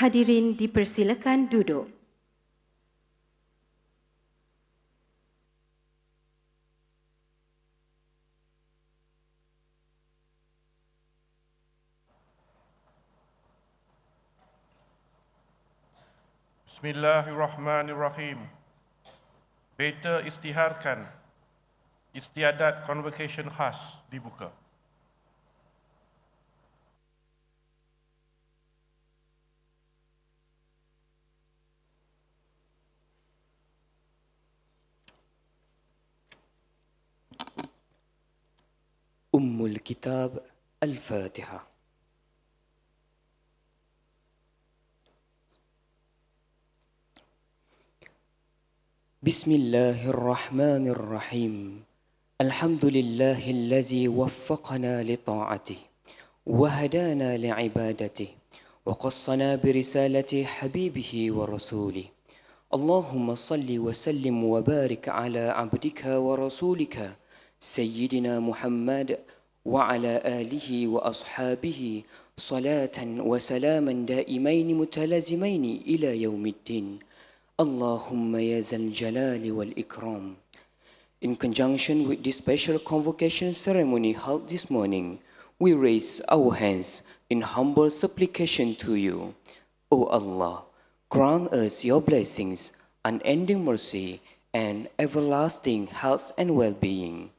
Hadirin dipersilakan duduk. Bismillahirrahmanirrahim. Berita istiharkan istiadat Convocation khas dibuka. الكتاب الفاتحة. بسم الله الرحمن الرحيم. الحمد لله الذي وفقنا لطاعته وهدانا لعبادته وقصنا برسالة حبيبه ورسوله. اللهم صل وسلم وبارك على عبدك ورسولك سيدنا محمد وعلى آله وأصحابه صلاة وسلاما دائمين متلازمين إلى يوم الدين. اللهم يا ذا الجلال والإكرام. In conjunction with this special convocation ceremony held this morning, we raise our hands in humble supplication to you. O Allah, grant us your blessings, unending mercy, and everlasting health and well-being.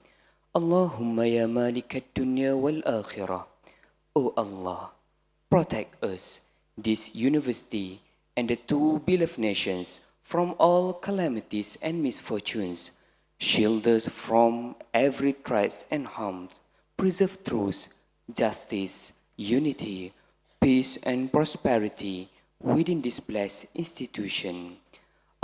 Allahumma ya malik ad-dunya wal-akhirah. O Allah, protect us, this university, and the two beloved nations from all calamities and misfortunes. Shield us from every threat and harm. Preserve truth, justice, unity, peace, and prosperity within this blessed institution.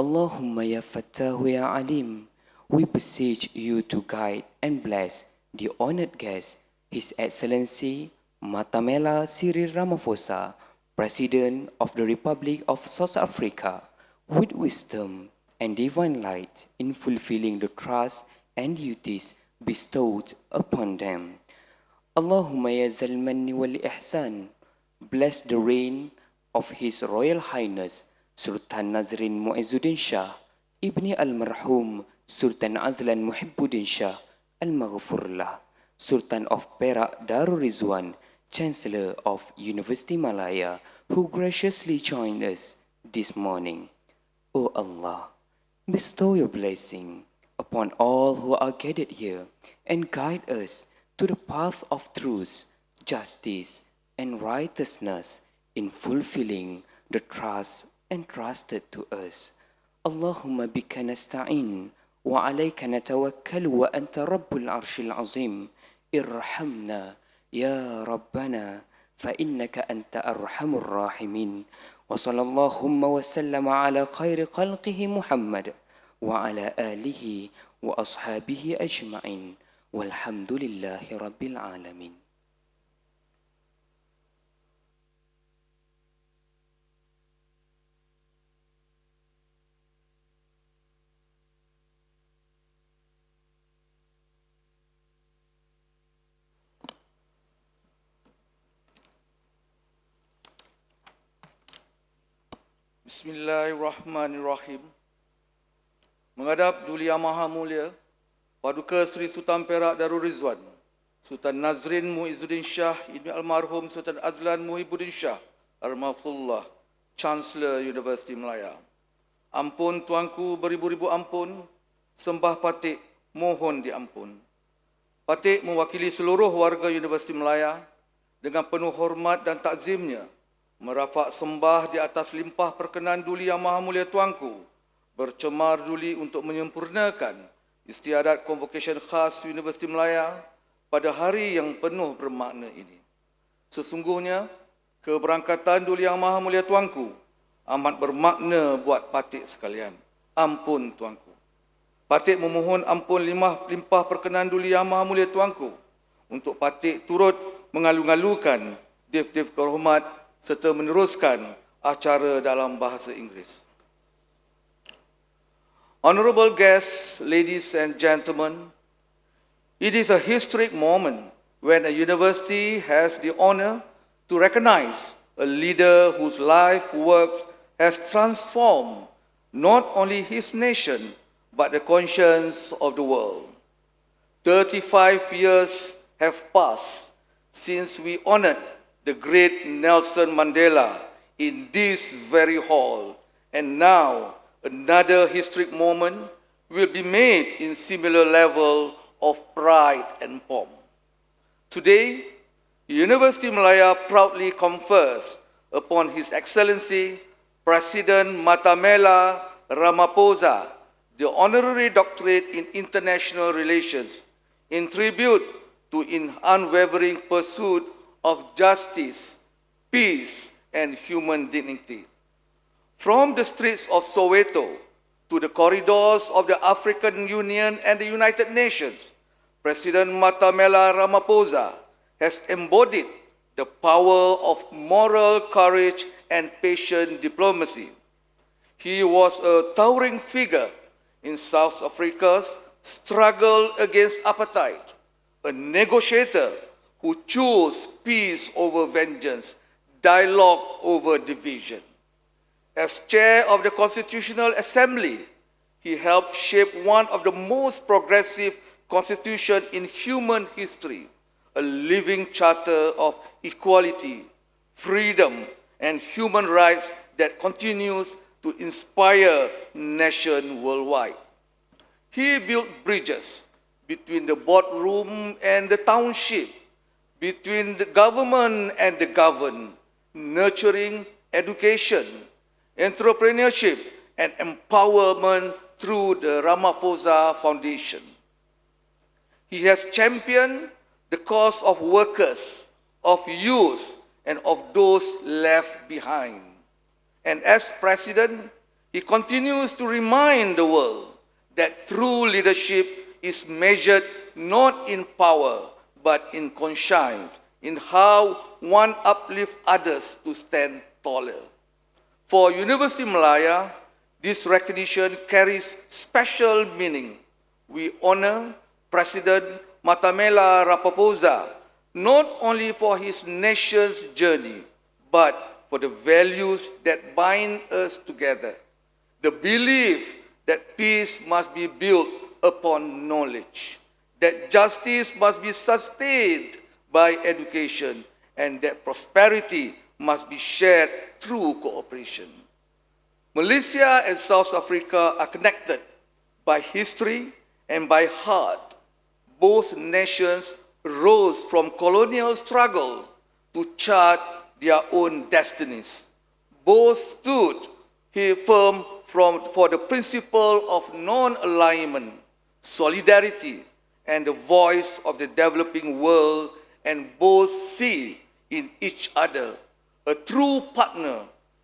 Allahumma ya Fattahu ya Alim. We beseech you to guide and bless the honored guest, His Excellency Matamela Cyril Ramaphosa, President of the Republic of South Africa, with wisdom and divine light in fulfilling the trust and duties bestowed upon them. Allahumma ya zal manni wal ihsan. Bless the reign of His Royal Highness Sultan Nazrin Muizzuddin Shah, Ibni Al-Marhum Sultan Azlan Muhibbuddin Shah Al-Maghfurlah, Sultan of Perak Darul Rizwan, Chancellor of University Malaya, who graciously joined us this morning. O Allah, bestow your blessing upon all who are gathered here and guide us to the path of truth, justice, and righteousness in fulfilling the trust entrusted to us. Allahumma bika nasta'in wa alayka natawakkalu wa anta rabbul arshil azim. Irhamna ya Rabbana fa innaka anta arhamur rahimin. Wa sallallahu wa sallama ala khairi khalqihi Muhammad wa ala alihi wa ashabihi ajma'in. Walhamdulillahi rabbil alamin. Bismillahirrahmanirrahim. Menghadap Duli Yang Maha Mulia, Paduka Seri Sultan Perak Darul Rizwan, Sultan Nazrin Muizzuddin Shah Ibn Almarhum Sultan Azlan Muhibbuddin Shah Al-Mafullah, Chancellor University Malaya. Ampun tuanku beribu-ribu ampun, sembah patik mohon diampun. Patik mewakili seluruh warga Universiti Malaya dengan penuh hormat dan takzimnya merafak sembah di atas limpah perkenan Duli Yang Maha Mulia Tuanku, bercemar duli untuk menyempurnakan istiadat Convocation khas Universiti Malaya pada hari yang penuh bermakna ini. Sesungguhnya, keberangkatan Duli Yang Maha Mulia Tuanku amat bermakna buat patik sekalian. Ampun Tuanku. Patik memohon ampun limpah perkenan Duli Yang Maha Mulia Tuanku untuk patik turut mengalu-ngalukan div-div kehormat serta meneruskan acara dalam bahasa Inggeris. Honorable guests, ladies and gentlemen, it is a historic moment when a university has the honor to recognize a leader whose life work has transformed not only his nation, but the conscience of the world. 35 years have passed since we honored the great Nelson Mandela in this very hall, and now another historic moment will be made in similar level of pride and pomp. Today, University Malaya proudly confers upon His Excellency President Matamela Ramaphosa the Honorary Doctorate in International Relations in tribute to an unwavering pursuit of justice, peace, and human dignity. From the streets of Soweto to the corridors of the African Union and the United Nations, President Matamela Ramaphosa has embodied the power of moral courage and patient diplomacy. He was a towering figure in South Africa's struggle against apartheid, a negotiator who chose peace over vengeance, dialogue over division. As chair of the Constitutional Assembly, he helped shape one of the most progressive constitutions in human history, a living charter of equality, freedom, and human rights that continues to inspire nations worldwide. He built bridges between the boardroom and the township, between the government and the governed, nurturing education, entrepreneurship, and empowerment through the Ramaphosa Foundation. He has championed the cause of workers, of youth, and of those left behind. And as president, he continues to remind the world that true leadership is measured not in power, but in conscience, in how one uplifts others to stand taller. For University Malaya, this recognition carries special meaning. We honor President Matamela Ramaphosa not only for his nation's journey, but for the values that bind us together. The belief that peace must be built upon knowledge, that justice must be sustained by education, and that prosperity must be shared through cooperation. Malaysia and South Africa are connected by history and by heart. Both nations rose from colonial struggle to chart their own destinies. Both stood firm for the principle of non-alignment, solidarity, and the voice of the developing world, and both see in each other a true partner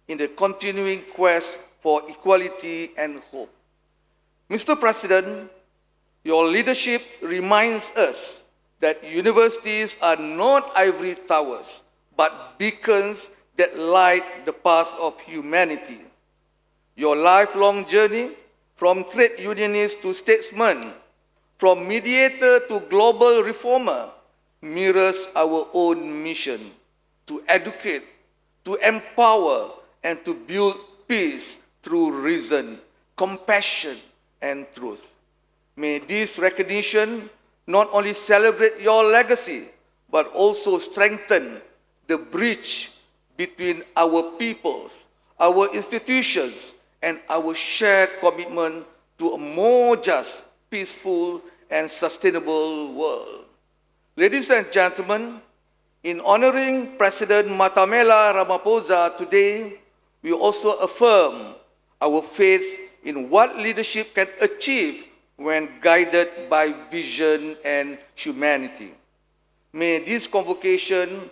in the continuing quest for equality and hope. Mr. President, your leadership reminds us that universities are not ivory towers, but beacons that light the path of humanity. Your lifelong journey, from trade unionist to statesman, from mediator to global reformer, mirrors our own mission to educate, to empower, and to build peace through reason, compassion, and truth. May this recognition not only celebrate your legacy, but also strengthen the bridge between our peoples, our institutions, and our shared commitment to a more just, peaceful, and sustainable world. Ladies and gentlemen, in honoring President Matamela Ramaphosa today, we also affirm our faith in what leadership can achieve when guided by vision and humanity. May this convocation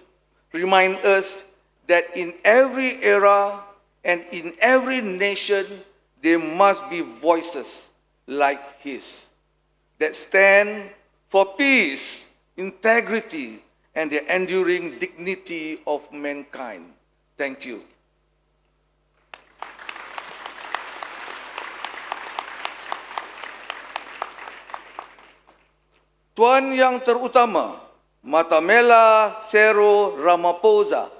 remind us that in every era and in every nation, there must be voices like his that stand for peace, integrity, and the enduring dignity of mankind. Thank you. Tuan Yang Terutama, Matamela Cyril Ramaphosa,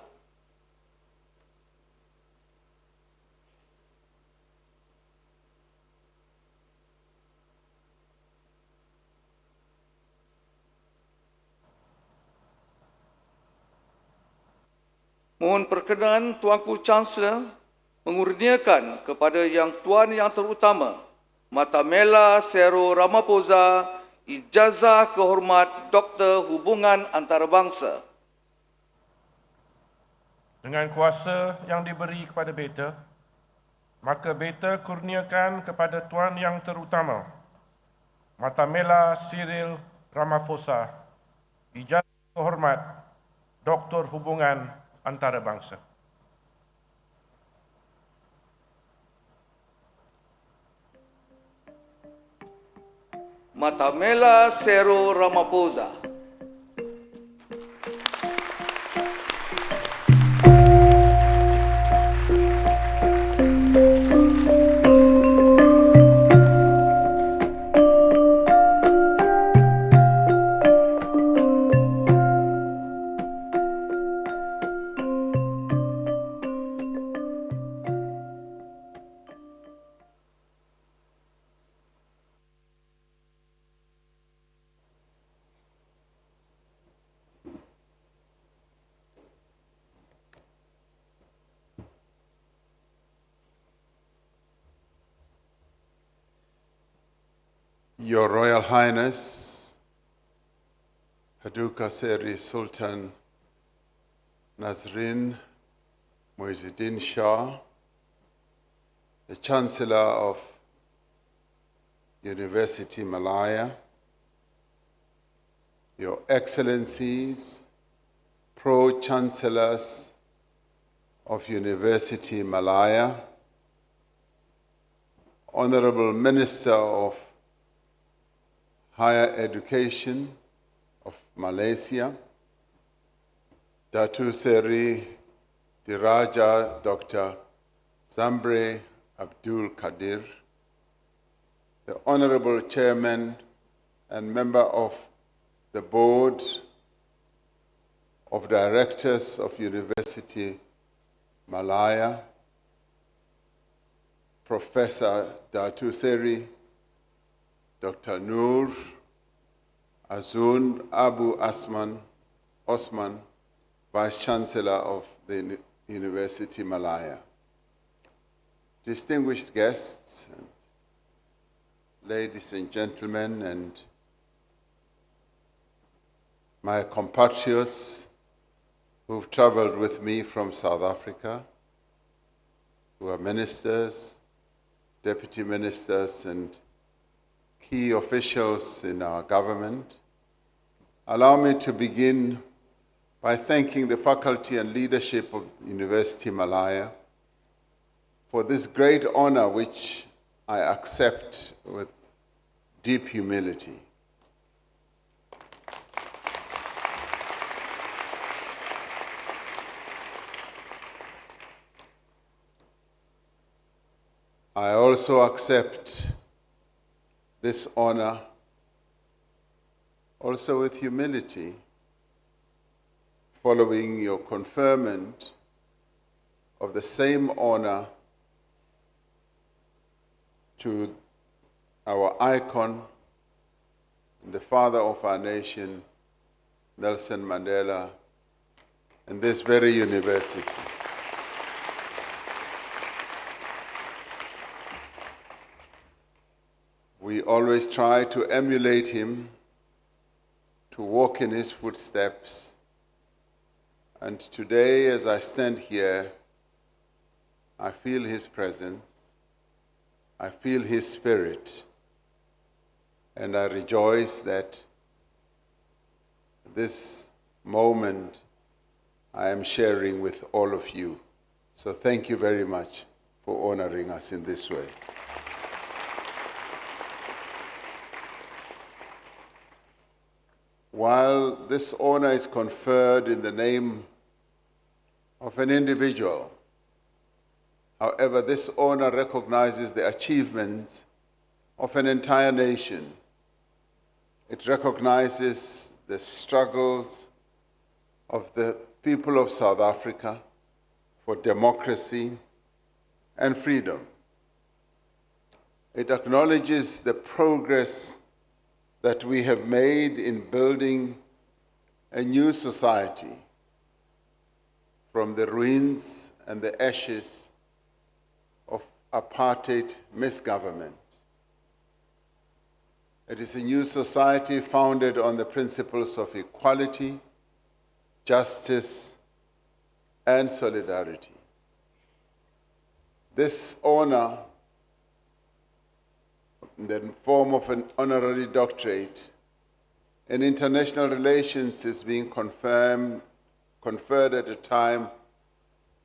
Mohon perkenan Tuanku Chancellor mengurniakan kepada Yang Tuan Yang Terutama Matamela Cyril Ramaphosa ijazah kehormat Doktor Hubungan Antarabangsa. Dengan kuasa yang diberi kepada beta, maka beta kurniakan kepada Tuan Yang Terutama Matamela Cyril Ramaphosa ijazah kehormat Doktor Hubungan Antarabangsa. Matamela Cyril Ramaphosa. Your Royal Highness, Paduka Seri Sultan Nazrin Muhyiddin Shah, the Chancellor of University Malaya, Your Excellencies, Pro-Chancellors of University Malaya, Honorable Minister of Higher Education of Malaysia, Datu Seri Diraja Dr. Zambre Abdul Kadir, the Honorable Chairman and member of the Board of Directors of University Malaya, Professor Datu Seri Dr. Noor Azun Abu Osman, Vice-Chancellor of the University Malaya. Distinguished guests, ladies and gentlemen, and my compatriots who've traveled with me from South Africa, who are ministers, deputy ministers, and key officials in our government, allow me to begin by thanking the faculty and leadership of University Malaya for this great honor which I accept with deep humility. I also accept this honor also with humility, following your conferment of the same honor to our icon, the father of our nation, Nelson Mandela, in this very university. We always try to emulate him, to walk in his footsteps. And today, as I stand here, I feel his presence, I feel his spirit, and I rejoice that this moment I am sharing with all of you. So thank you very much for honoring us in this way. While this honor is conferred in the name of an individual, however, this honor recognizes the achievements of an entire nation. It recognizes the struggles of the people of South Africa for democracy and freedom. It acknowledges the progress that we have made in building a new society from the ruins and the ashes of apartheid misgovernment. It is a new society founded on the principles of equality, justice, and solidarity. This honor, in the form of an honorary doctorate in international relations, is being conferred at a time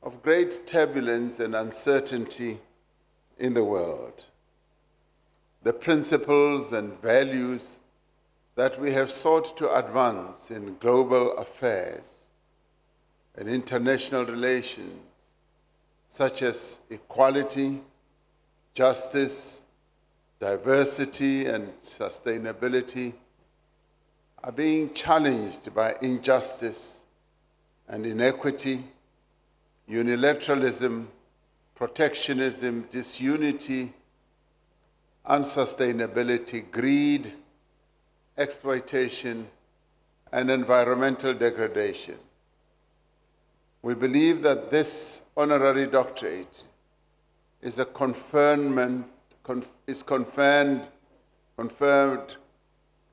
of great turbulence and uncertainty in the world. The principles and values that we have sought to advance in global affairs and international relations, such as equality, justice, diversity, and sustainability, are being challenged by injustice and inequity, unilateralism, protectionism, disunity, unsustainability, greed, exploitation, and environmental degradation. We believe that this honorary doctorate is a confirmed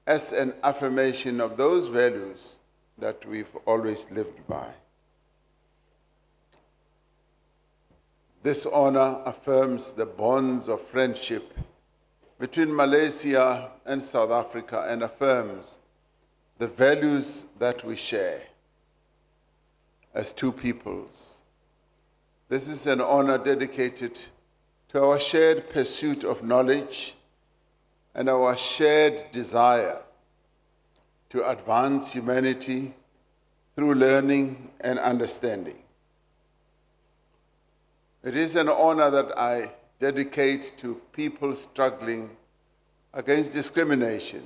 as an affirmation of those values that we've always lived by. This honor affirms the bonds of friendship between Malaysia and South Africa and affirms the values that we share as two peoples. This is an honor dedicated to our shared pursuit of knowledge and our shared desire to advance humanity through learning and understanding. It is an honor that I dedicate to people struggling against discrimination,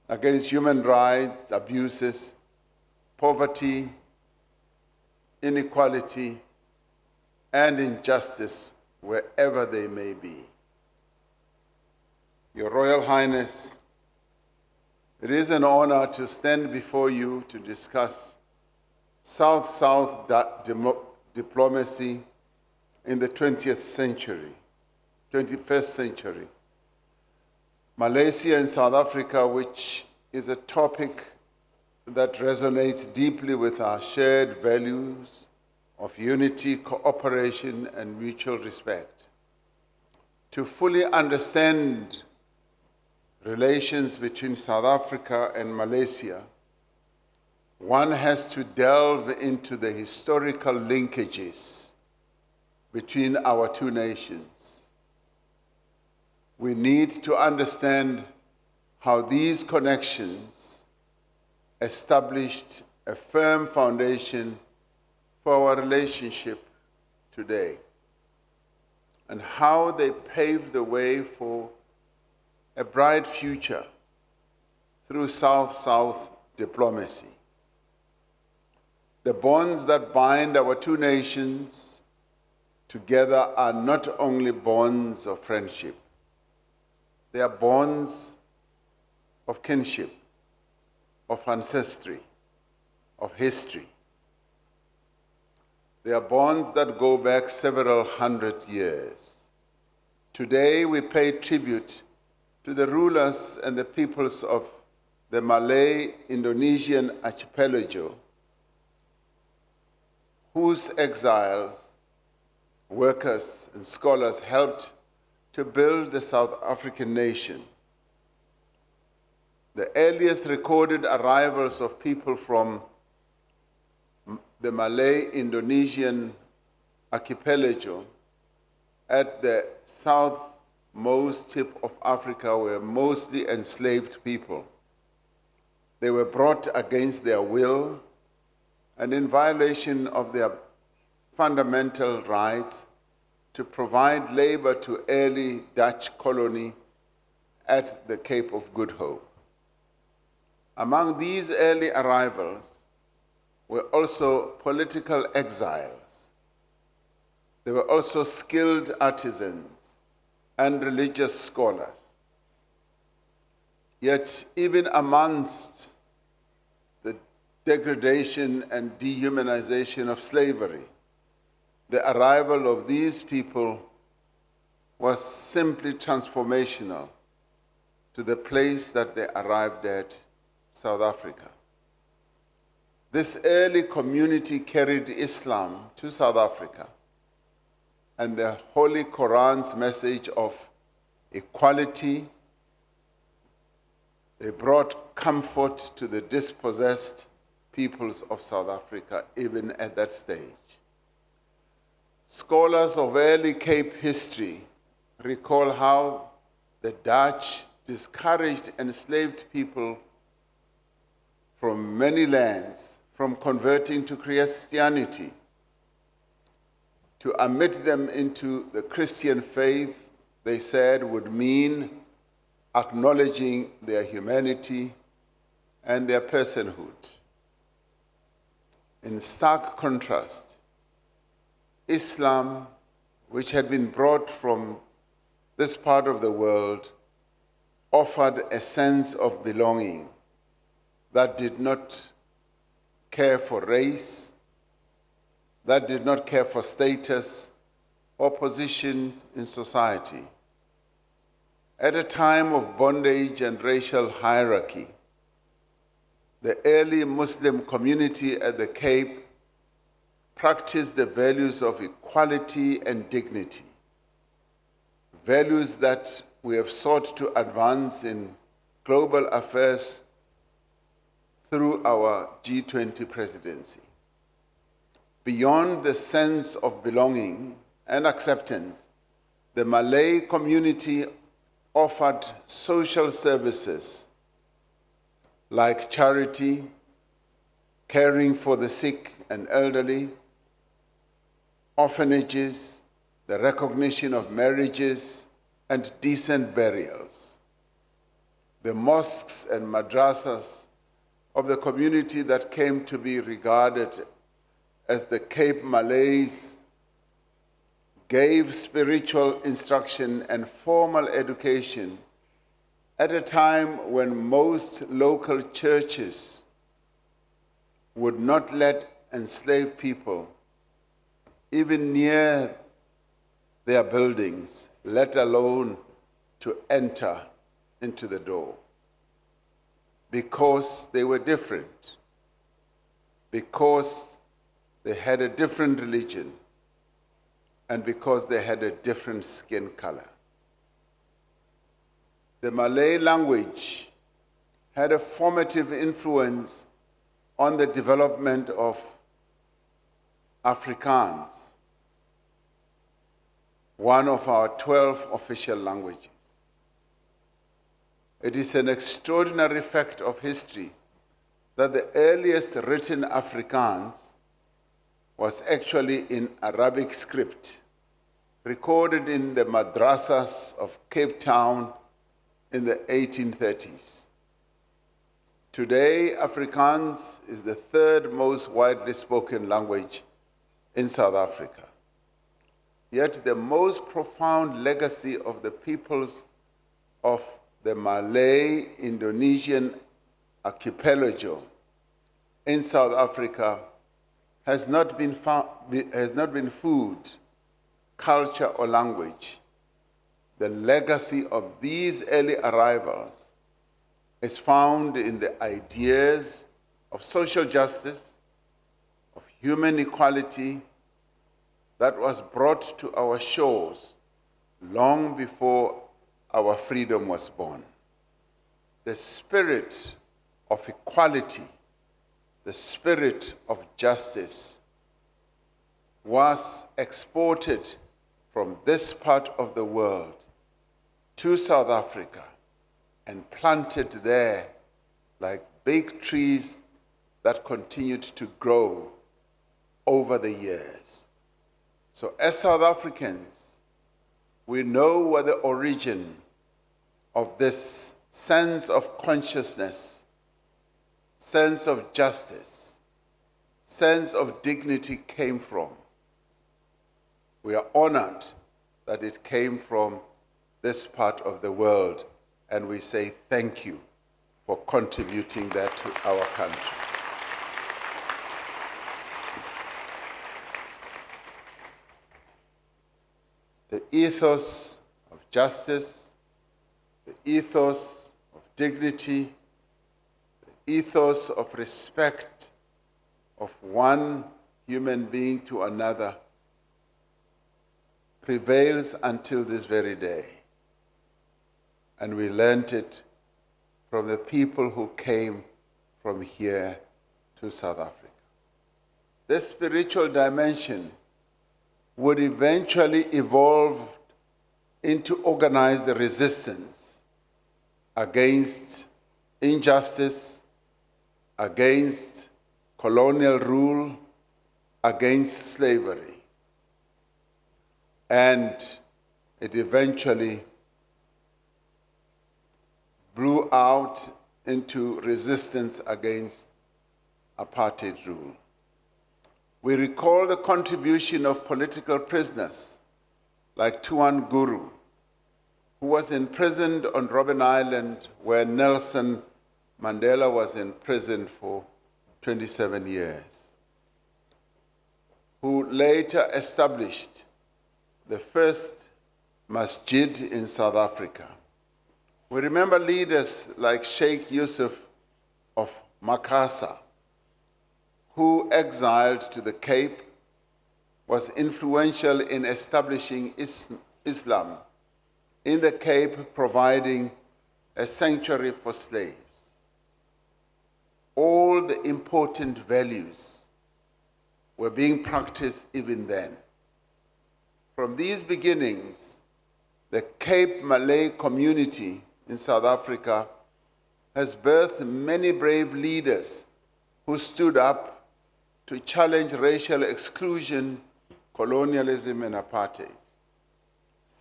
against human rights abuses, poverty, inequality, and injustice wherever they may be. Your Royal Highness, it is an honor to stand before you to discuss South-South diplomacy in the 21st century. Malaysia and South Africa, which is a topic that resonates deeply with our shared values of unity, cooperation, and mutual respect. To fully understand relations between South Africa and Malaysia, one has to delve into the historical linkages between our two nations. We need to understand how these connections established a firm foundation for our relationship today, and how they paved the way for a bright future through South-South diplomacy. The bonds that bind our two nations together are not only bonds of friendship, they are bonds of kinship, of ancestry, of history. They are bonds that go back several hundred years. Today we pay tribute to the rulers and the peoples of the Malay-Indonesian archipelago, whose exiles, workers, and scholars helped to build the South African nation. The earliest recorded arrivals of people from the Malay-Indonesian archipelago at the southmost tip of Africa were mostly enslaved people. They were brought against their will and in violation of their fundamental rights to provide labor to early Dutch colony at the Cape of Good Hope. Among these early arrivals were also political exiles. There were also skilled artisans and religious scholars. Yet even amongst the degradation and dehumanization of slavery. The arrival of these people was simply transformational to the place that they arrived at, South Africa. This early community carried Islam to South Africa and the Holy Quran's message of equality. They brought comfort to the dispossessed peoples of South Africa, even at that stage. Scholars of early Cape history recall how the Dutch discouraged enslaved people from many lands from converting to Christianity. To admit them into the Christian faith, they said, would mean acknowledging their humanity and their personhood. In stark contrast, Islam, which had been brought from this part of the world, offered a sense of belonging that did not care for race, that did not care for status or position in society. At a time of bondage and racial hierarchy, the early Muslim community at the Cape practiced the values of equality and dignity, values that we have sought to advance in global affairs through our G20 presidency. Beyond the sense of belonging and acceptance, the Malay community offered social services like charity, caring for the sick and elderly, orphanages, the recognition of marriages, and decent burials. The mosques and madrasas of the community that came to be regarded as the Cape Malays gave spiritual instruction and formal education at a time when most local churches would not let enslaved people even near their buildings, let alone to enter into the door, because they were different, because they had a different religion, and because they had a different skin color. The Malay language had a formative influence on the development of Afrikaans, one of our 12 official languages. It is an extraordinary fact of history that the earliest written Afrikaans was actually in Arabic script, recorded in the madrasas of Cape Town in the 1830s. Today, Afrikaans is the third most widely spoken language in South Africa. Yet the most profound legacy of the peoples of the Malay-Indonesian archipelago in South Africa has not been food, culture, or language. The legacy of these early arrivals is found in the ideas of social justice, of human equality that was brought to our shores long before our freedom was born. The spirit of equality, the spirit of justice was exported from this part of the world to South Africa and planted there like big trees that continued to grow over the years. So as South Africans, we know what the origin of this sense of consciousness, sense of justice, sense of dignity came from. We are honored that it came from this part of the world, and we say thank you for contributing that to our country. the ethos of justice, the ethos of dignity, the ethos of respect of one human being to another prevails until this very day. And we learned it from the people who came from here to South Africa. This spiritual dimension would eventually evolve into organized resistance against injustice, against colonial rule, against slavery. And it eventually blew out into resistance against apartheid rule. We recall the contribution of political prisoners like Tuan Guru, who was imprisoned on Robben Island, where Nelson Mandela was imprisoned for 27 years, who later established the first masjid in South Africa. We remember leaders like Sheikh Yusuf of Makassar, who, exiled to the Cape, was influential in establishing Islam in the Cape, providing a sanctuary for slaves. All the important values were being practiced even then. From these beginnings, the Cape Malay community in South Africa has birthed many brave leaders who stood up to challenge racial exclusion, colonialism, and apartheid.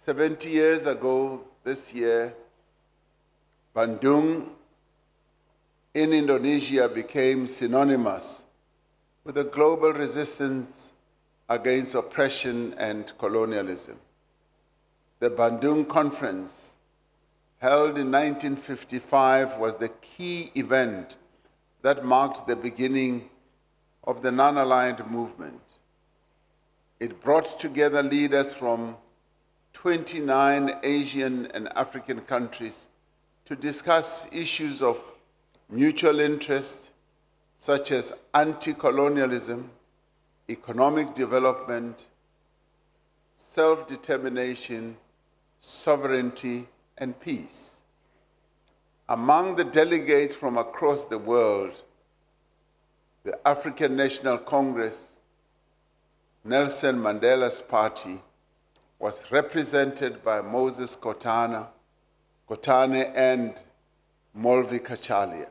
70 years ago this year, Bandung in Indonesia became synonymous with the global resistance against oppression and colonialism. The Bandung Conference, held in 1955, was the key event that marked the beginning of the non-aligned movement. It brought together leaders from 29 Asian and African countries to discuss issues of mutual interest, such as anti-colonialism, economic development, self-determination, sovereignty, and peace. Among the delegates from across the world, the African National Congress, Nelson Mandela's party, was represented by Moses Kotane and Molvi Kachalia.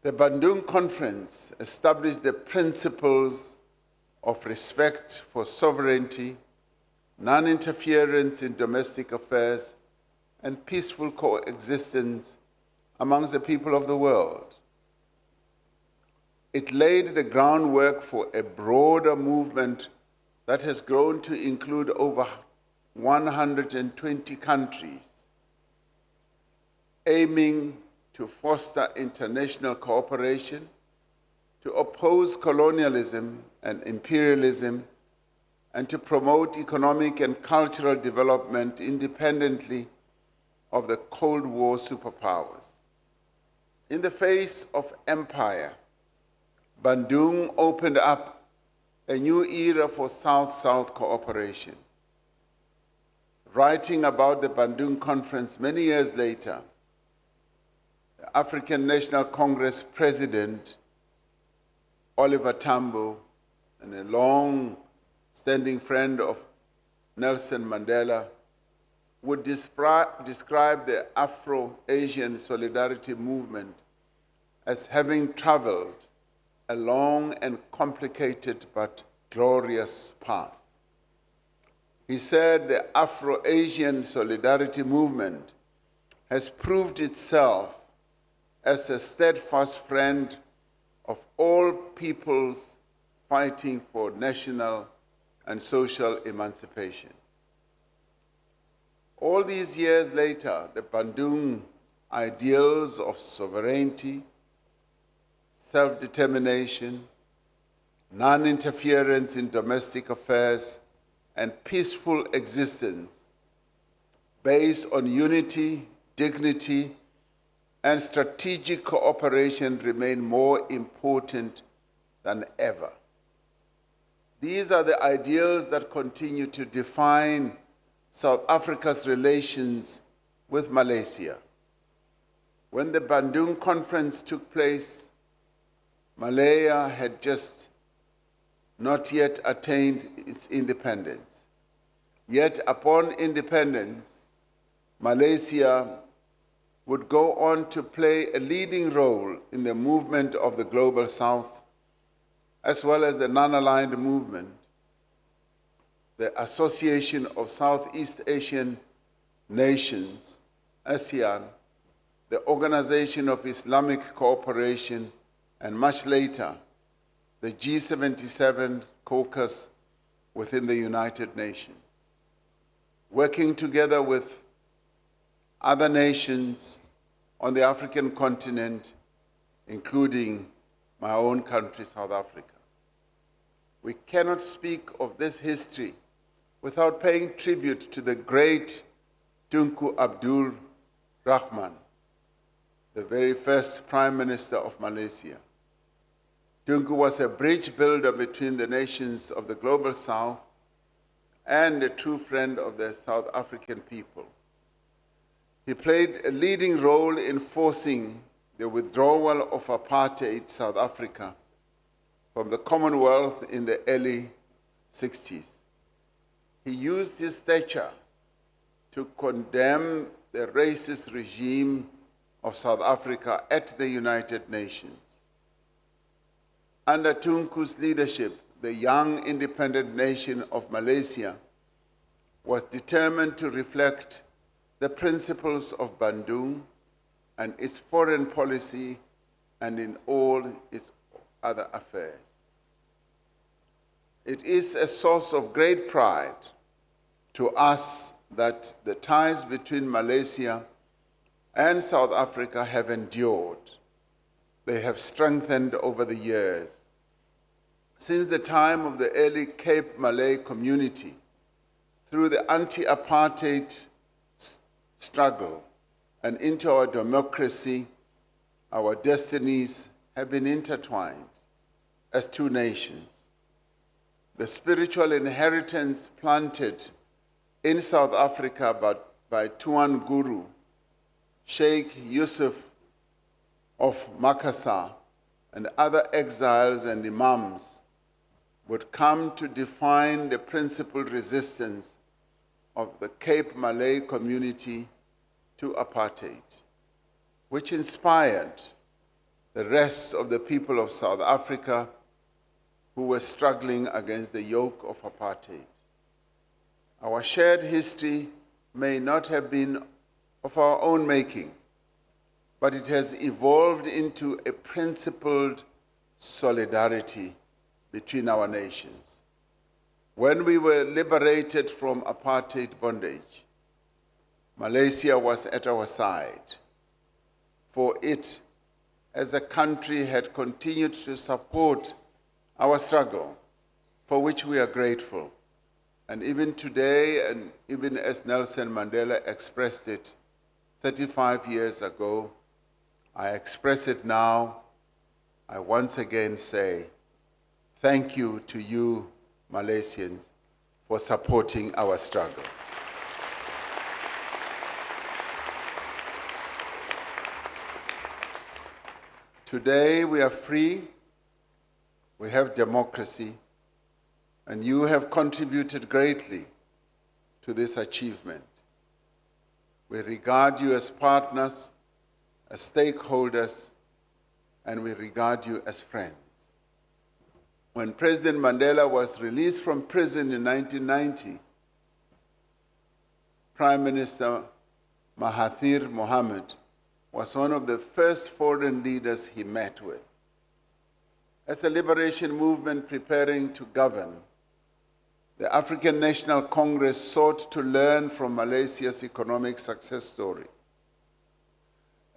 The Bandung Conference established the principles of respect for sovereignty, non-interference in domestic affairs, and peaceful coexistence amongst the people of the world. It laid the groundwork for a broader movement that has grown to include over 120 countries, aiming to foster international cooperation, to oppose colonialism and imperialism, and to promote economic and cultural development independently of the Cold War superpowers. In the face of empire, Bandung opened up a new era for South-South cooperation. Writing about the Bandung Conference many years later, the African National Congress President, Oliver Tambo, and a long-standing friend of Nelson Mandela, would describe the Afro-Asian Solidarity Movement as having traveled a long and complicated but glorious path. He said the Afro-Asian Solidarity Movement has proved itself as a steadfast friend of all peoples fighting for national and social emancipation. All these years later, the Bandung ideals of sovereignty, self-determination, non-interference in domestic affairs, and peaceful existence based on unity, dignity, and strategic cooperation remain more important than ever. These are the ideals that continue to define South Africa's relations with Malaysia. When the Bandung Conference took place, Malaya had just not yet attained its independence. Yet upon independence, Malaysia would go on to play a leading role in the movement of the Global South, as well as the non-aligned movement, the Association of Southeast Asian Nations, ASEAN, the Organization of Islamic Cooperation, and much later, the G77 caucus within the United Nations. Working together with other nations on the African continent, including my own country, South Africa. We cannot speak of this history without paying tribute to the great Tunku Abdul Rahman, the very first Prime Minister of Malaysia. Tunku was a bridge builder between the nations of the Global South and a true friend of the South African people. He played a leading role in forcing the withdrawal of apartheid South Africa from the Commonwealth in the early 60s. He used his stature to condemn the racist regime of South Africa at the United Nations. Under Tunku's leadership, the young independent nation of Malaysia was determined to reflect the principles of Bandung and its foreign policy and in all its other affairs. It is a source of great pride to us that the ties between Malaysia and South Africa have endured. They have strengthened over the years. Since the time of the early Cape Malay community, through the anti-apartheid struggle and into our democracy, our destinies have been intertwined as two nations. The spiritual inheritance planted in South Africa by Tuan Guru, Sheikh Yusuf of Makassar, and other exiles and imams would come to define the principal resistance of the Cape Malay community to apartheid, which inspired the rest of the people of South Africa who were struggling against the yoke of apartheid. Our shared history may not have been of our own making, but it has evolved into a principled solidarity between our nations. When we were liberated from apartheid bondage, Malaysia was at our side, for it, as a country, had continued to support our struggle, for which we are grateful. And even today, and even as Nelson Mandela expressed it 35 years ago, I express it now. I once again say, thank you to you, Malaysians, for supporting our struggle. Today we are free, we have democracy, and you have contributed greatly to this achievement. We regard you as partners, as stakeholders, and we regard you as friends. When President Mandela was released from prison in 1990, Prime Minister Mahathir Mohamad was one of the first foreign leaders he met with. As the liberation movement preparing to govern, the African National Congress sought to learn from Malaysia's economic success story.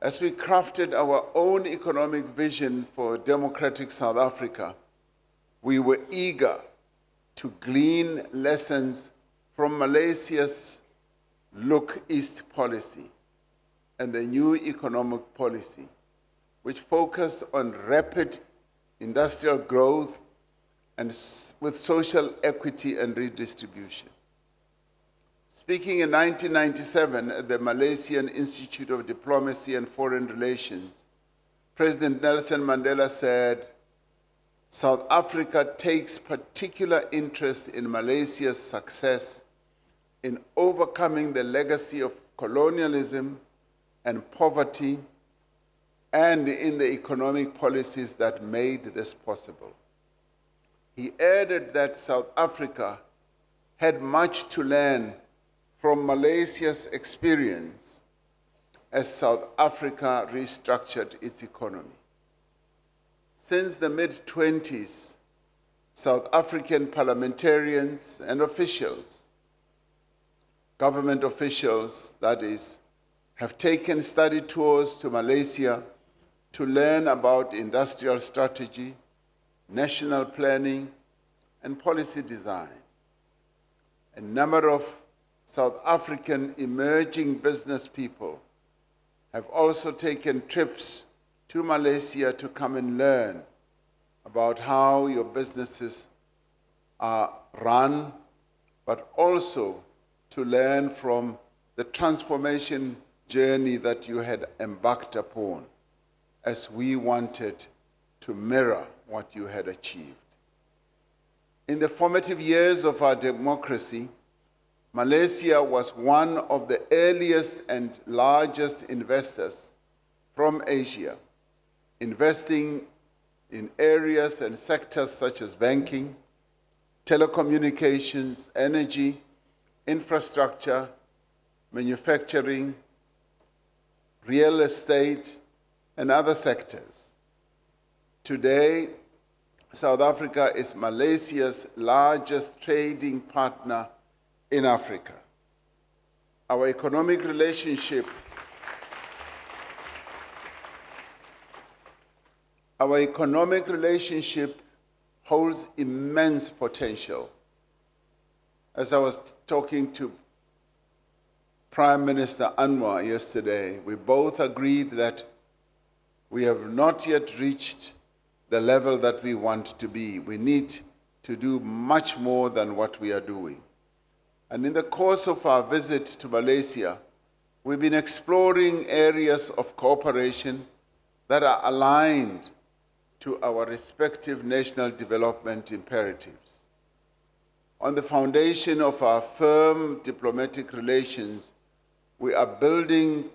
As we crafted our own economic vision for democratic South Africa, we were eager to glean lessons from Malaysia's Look East policy and the new economic policy, which focus on rapid industrial growth and with social equity and redistribution. Speaking in 1997 at the Malaysian Institute of Diplomacy and Foreign Relations, President Nelson Mandela said, "South Africa takes particular interest in Malaysia's success in overcoming the legacy of colonialism and poverty and in the economic policies that made this possible." He added that South Africa had much to learn from Malaysia's experience as South Africa restructured its economy. Since the mid-20s, South African parliamentarians and officials, government officials, that is, have taken study tours to Malaysia to learn about industrial strategy, national planning, and policy design. A number of South African emerging business people have also taken trips to Malaysia to come and learn about how your businesses are run, but also to learn from the transformation journey that you had embarked upon, as we wanted to mirror what you had achieved. In the formative years of our democracy, Malaysia was one of the earliest and largest investors from Asia, investing in areas and sectors such as banking, telecommunications, energy, infrastructure, manufacturing, real estate, and other sectors. Today, South Africa is Malaysia's largest trading partner in Africa. Our economic relationship holds immense potential. As I was talking to Prime Minister Anwar yesterday, we both agreed that we have not yet reached the level that we want to be. We need to do much more than what we are doing. And in the course of our visit to Malaysia, we've been exploring areas of cooperation that are aligned to our respective national development imperatives. On the foundation of our firm diplomatic relations, we are building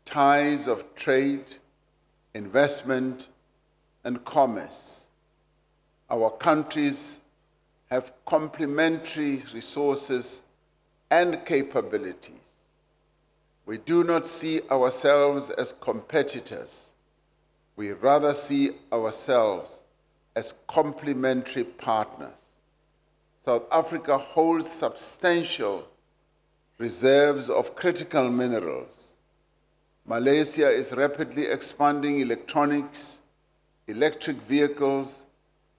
ties of trade, investment, and commerce. Our countries have complementary resources and capabilities. We do not see ourselves as competitors. We rather see ourselves as complementary partners. South Africa holds substantial reserves of critical minerals. Malaysia is rapidly expanding electronics, electric vehicles,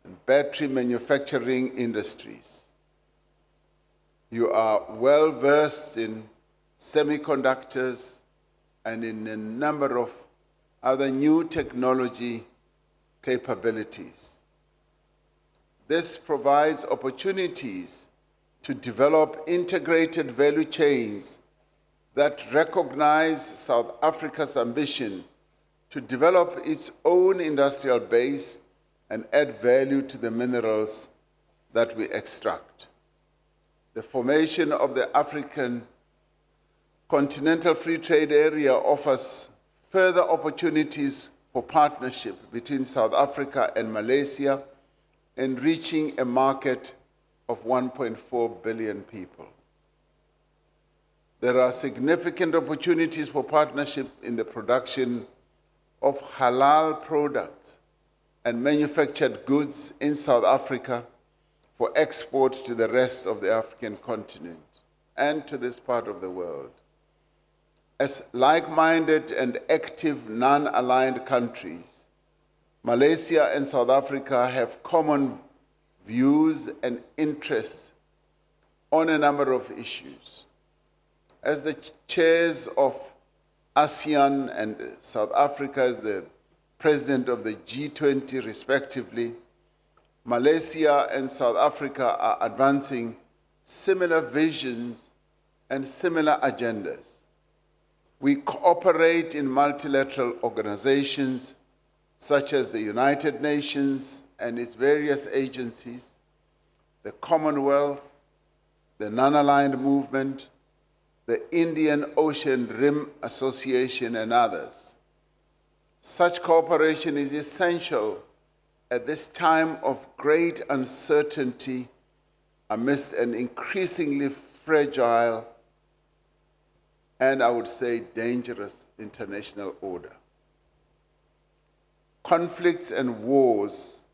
and battery manufacturing industries. You are well versed in semiconductors and in a number of other new technology capabilities. This provides opportunities to develop integrated value chains that recognize South Africa's ambition to develop its own industrial base and add value to the minerals that we extract. The formation of the African Continental Free Trade Area offers further opportunities for partnership between South Africa and Malaysia in reaching a market of 1.4 billion people. There are significant opportunities for partnership in the production of halal products and manufactured goods in South Africa for export to the rest of the African continent and to this part of the world. As like-minded and active non-aligned countries, Malaysia and South Africa have common views and interests on a number of issues. As the chairs of ASEAN and South Africa as the president of the G20 respectively, Malaysia and South Africa are advancing similar visions and similar agendas. We cooperate in multilateral organizations such as the United Nations and its various agencies, the Commonwealth, the Non-Aligned Movement, the Indian Ocean Rim Association, and others. Such cooperation is essential at this time of great uncertainty amidst an increasingly fragile and, I would say, dangerous international order. Conflicts and wars,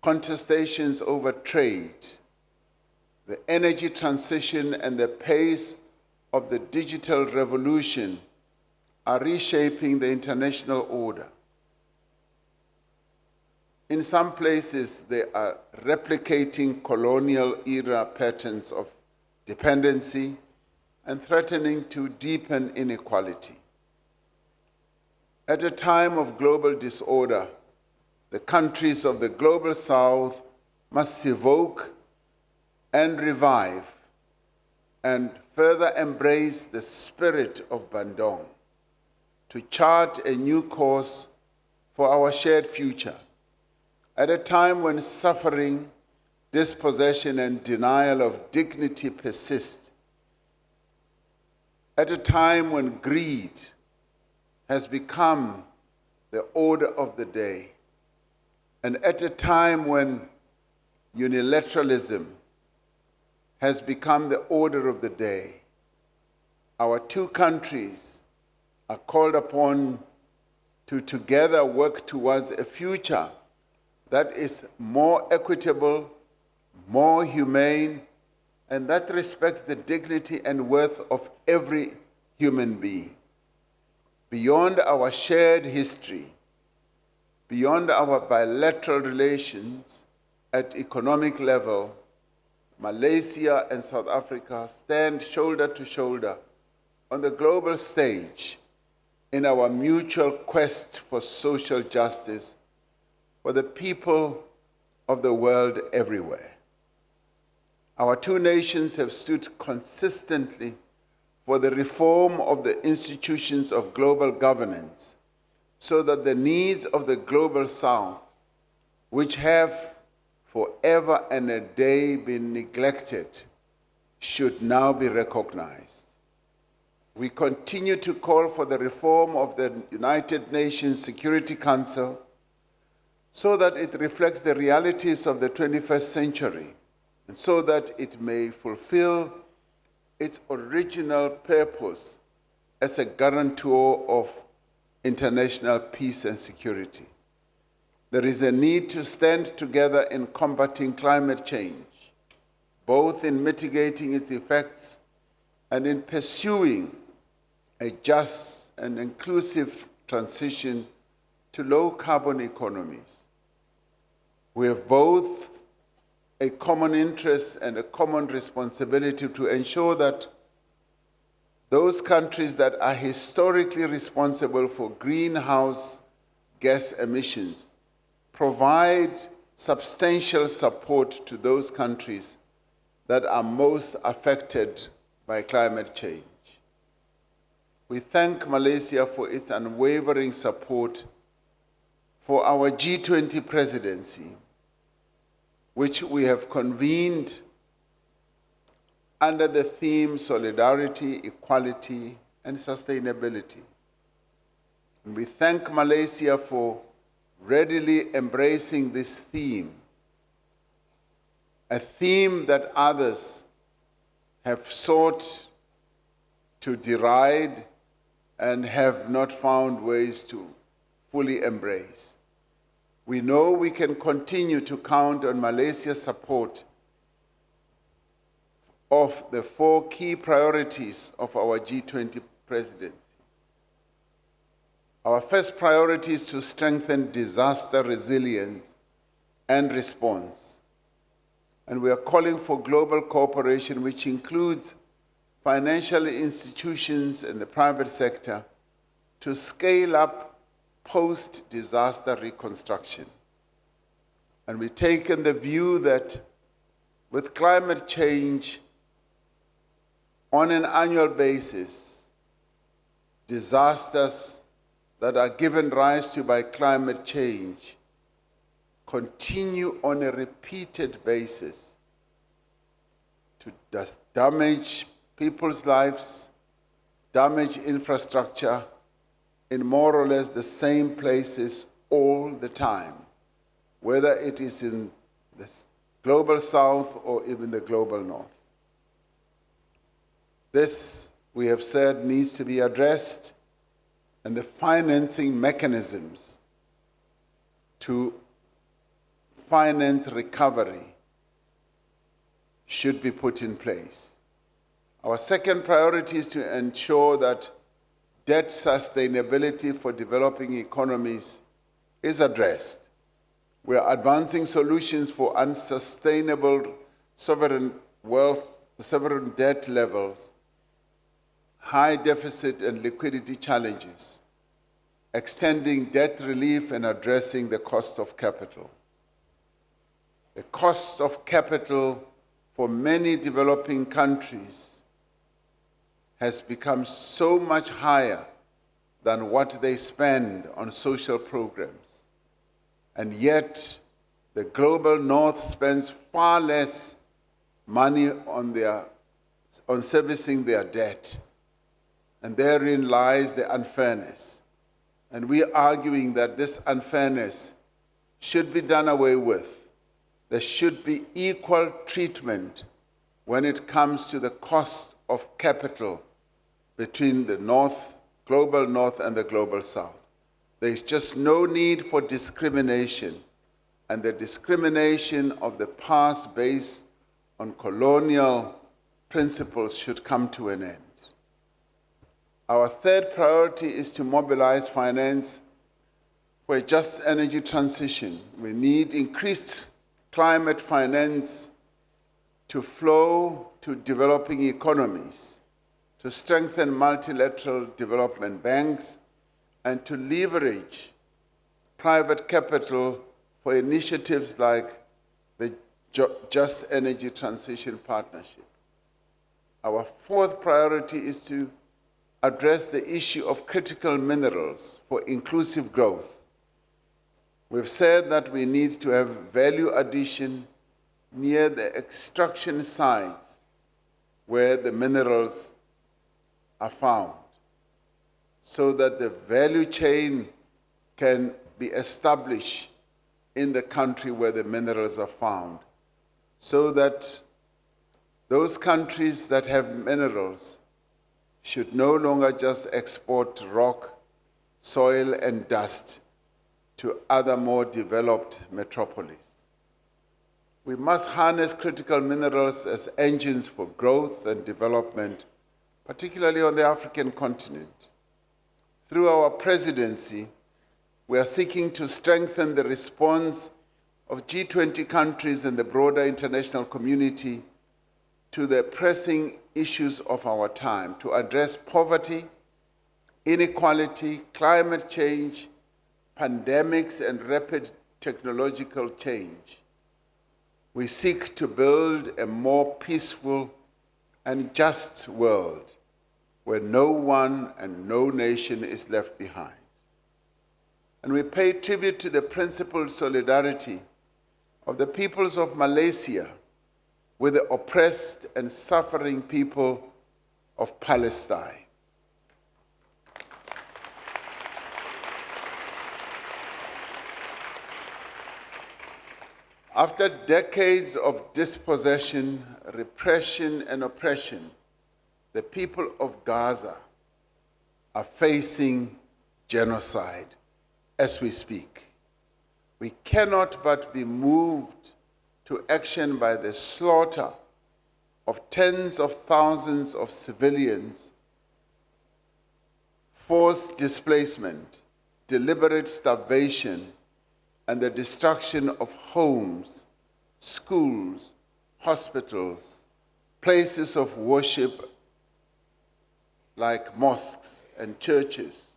contestations over trade, the energy transition and the pace of the digital revolution are reshaping the international order. In some places, they are replicating colonial-era patterns of dependency and threatening to deepen inequality. At a time of global disorder, the countries of the Global South must evoke and revive and further embrace the spirit of Bandung to chart a new course for our shared future. At a time when suffering, dispossession, and denial of dignity persist, at a time when greed has become the order of the day, and at a time when unilateralism has become the order of the day, our two countries are called upon to together work towards a future that is more equitable, more humane, and that respects the dignity and worth of every human being. Beyond our shared history, beyond our bilateral relations at economic level, Malaysia and South Africa stand shoulder to shoulder on the global stage in our mutual quest for social justice for the people of the world everywhere. Our two nations have stood consistently for the reform of the institutions of global governance so that the needs of the Global South, which have forever and a day been neglected, should now be recognized. We continue to call for the reform of the United Nations Security Council so that it reflects the realities of the 21st century and so that it may fulfill its original purpose as a guarantor of international peace and security. There is a need to stand together in combating climate change, both in mitigating its effects and in pursuing a just and inclusive transition to low-carbon economies. We have both a common interest and a common responsibility to ensure that those countries that are historically responsible for greenhouse gas emissions provide substantial support to those countries that are most affected by climate change. We thank Malaysia for its unwavering support for our G20 presidency, which we have convened under the theme Solidarity, Equality, and Sustainability. And we thank Malaysia for readily embracing this theme, a theme that others have sought to deride and have not found ways to fully embrace. We know we can continue to count on Malaysia's support of the 4 key priorities of our G20 presidency. Our first priority is to strengthen disaster resilience and response. and we are calling for global cooperation, which includes financial institutions and the private sector, to scale up post-disaster reconstruction. And we've taken the view that with climate change, on an annual basis, disasters that are given rise to by climate change continue on a repeated basis to damage people's lives, damage infrastructure in more or less the same places all the time, whether it is in the global south or even the global north. This, we have said, needs to be addressed, and the financing mechanisms to finance recovery should be put in place. Our second priority is to ensure that debt sustainability for developing economies is addressed. We are advancing solutions for unsustainable sovereign wealth, sovereign debt levels, high deficit and liquidity challenges, extending debt relief and addressing the cost of capital. The cost of capital for many developing countries has become so much higher than what they spend on social programs. And yet, the global north spends far less money on servicing their debt. And therein lies the unfairness. And we are arguing that this unfairness should be done away with. There should be equal treatment when it comes to the cost of capital between the north, global north, and the global south. There is just no need for discrimination, and the discrimination of the past based on colonial principles should come to an end. Our third priority is to mobilize finance for a just energy transition. We need increased climate finance to flow to developing economies, to strengthen multilateral development banks, and to leverage private capital for initiatives like the Just Energy Transition Partnership. Our fourth priority is to address the issue of critical minerals for inclusive growth. We've said that we need to have value addition near the extraction sites where the minerals are found, so that the value chain can be established in the country where the minerals are found, so that those countries that have minerals should no longer just export rock, soil, and dust to other more developed metropolises. We must harness critical minerals as engines for growth and development, particularly on the African continent. Through our presidency, we are seeking to strengthen the response of G20 countries and the broader international community to the pressing issues of our time, to address poverty, inequality, climate change, pandemics, and rapid technological change. We seek to build a more peaceful and just world where no one and no nation is left behind. And we pay tribute to the principled solidarity of the peoples of Malaysia with the oppressed and suffering people of Palestine. After decades of dispossession, repression, and oppression, the people of Gaza are facing genocide as we speak. We cannot but be moved to action by the slaughter of tens of thousands of civilians, forced displacement, deliberate starvation, and the destruction of homes, schools, hospitals, places of worship like mosques and churches,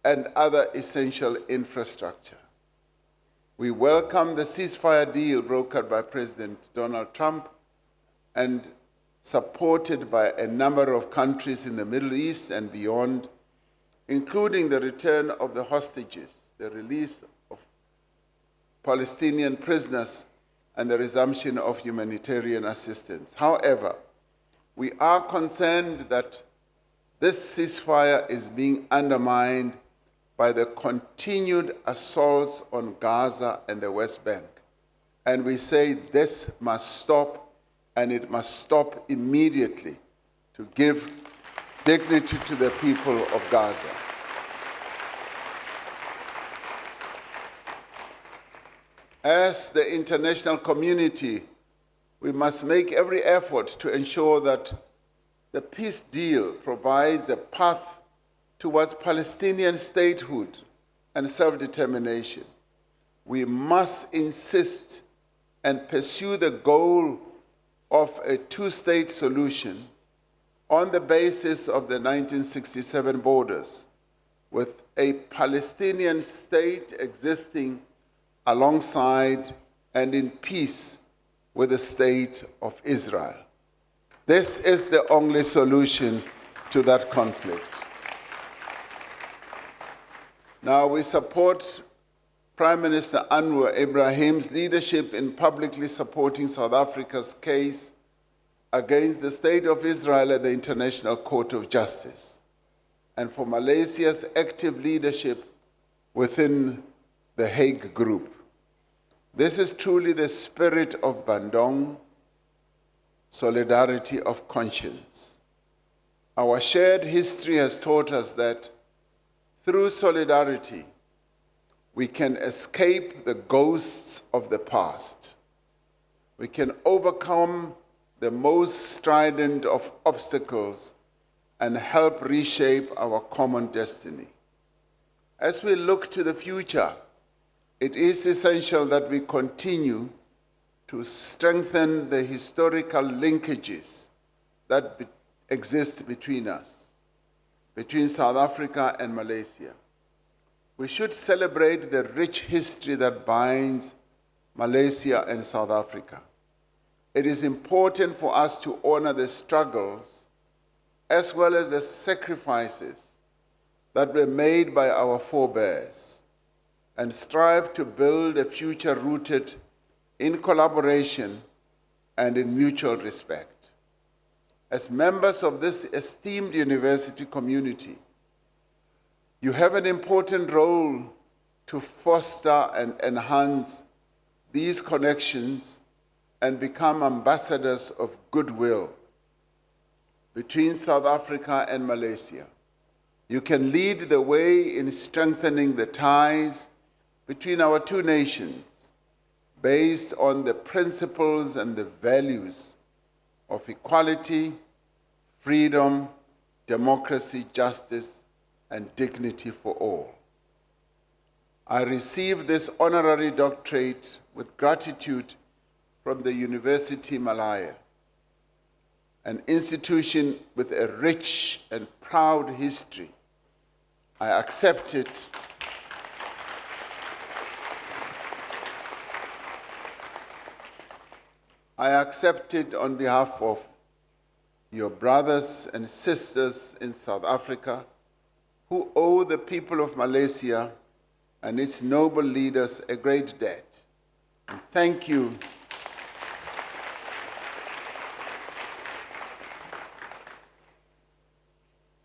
and other essential infrastructure. We welcome the ceasefire deal brokered by President Donald Trump and supported by a number of countries in the Middle East and beyond, including the return of the hostages, the release of Palestinian prisoners, and the resumption of humanitarian assistance. However, we are concerned that this ceasefire is being undermined by the continued assaults on Gaza and the West Bank. And we say this must stop, and it must stop immediately to give dignity to the people of Gaza. As the international community, we must make every effort to ensure that the peace deal provides a path towards Palestinian statehood and self-determination. We must insist and pursue the goal of a two-state solution on the basis of the 1967 borders, with a Palestinian state existing alongside and in peace with the state of Israel. This is the only solution to that conflict. Now, we support Prime Minister Anwar Ibrahim's leadership in publicly supporting South Africa's case against the State of Israel at the International Court of Justice, and for Malaysia's active leadership within the Hague Group. This is truly the spirit of Bandung, solidarity of conscience. Our shared history has taught us that through solidarity, we can escape the ghosts of the past. We can overcome the most strident of obstacles and help reshape our common destiny. As we look to the future, it is essential that we continue to strengthen the historical linkages that exist between us, between South Africa and Malaysia. We should celebrate the rich history that binds Malaysia and South Africa. It is important for us to honor the struggles as well as the sacrifices that were made by our forebears, and strive to build a future rooted in collaboration and in mutual respect. As members of this esteemed university community, you have an important role to foster and enhance these connections and become ambassadors of goodwill between South Africa and Malaysia. You can lead the way in strengthening the ties between our two nations based on the principles and the values of equality, freedom, democracy, justice, and dignity for all. I received this honorary doctorate with gratitude from the University Malaya, an institution with a rich and proud history. I accept it on behalf of your brothers and sisters in South Africa who owe the people of Malaysia and its noble leaders a great debt. And thank you.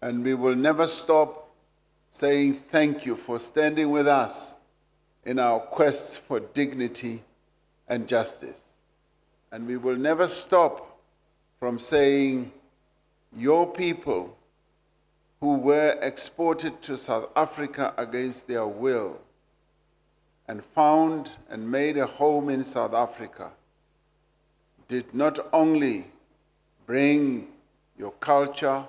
And we will never stop saying thank you for standing with us in our quest for dignity and justice. And we will never stop from saying your people who were exported to South Africa against their will and found and made a home in South Africa did not only bring your culture,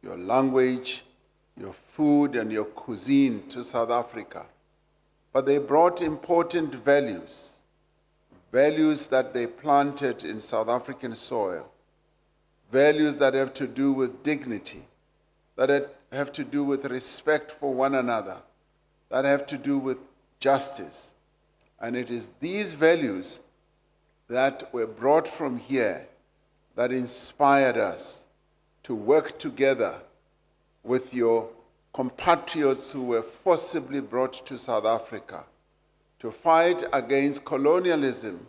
your language, your food, and your cuisine to South Africa, but they brought important values, values that they planted in South African soil, values that have to do with dignity, that have to do with respect for one another, that have to do with justice. And it is these values that were brought from here that inspired us to work together with your compatriots who were forcibly brought to South Africa to fight against colonialism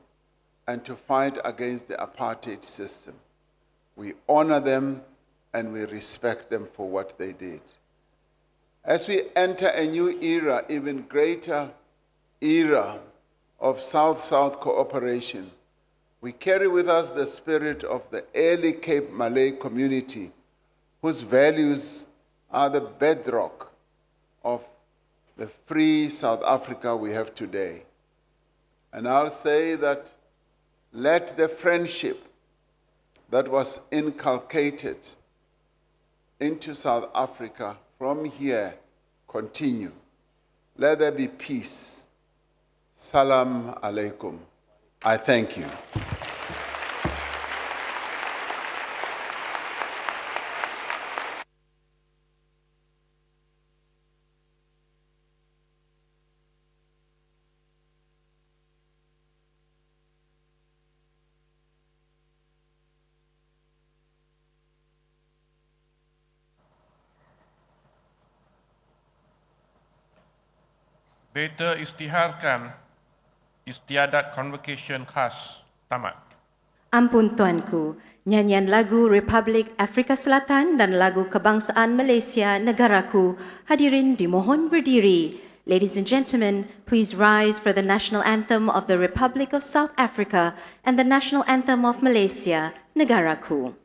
and to fight against the apartheid system. We honor them and we respect them for what they did. As we enter a new era, even greater era of South-South cooperation, we carry with us the spirit of the early Cape Malay community, whose values are the bedrock of the free South Africa we have today. And I'll say that let the friendship that was inculcated into South Africa from here continue. Let there be peace. Salam alaikum. I thank you. Beta istiharkan istiadat convocation khas tamat. Ampun Tuanku, nyanyian lagu Republik Afrika Selatan dan lagu kebangsaan Malaysia negaraku hadirin dimohon berdiri. Ladies and gentlemen, please rise for the national anthem of the Republic of South Africa and the national anthem of Malaysia negaraku.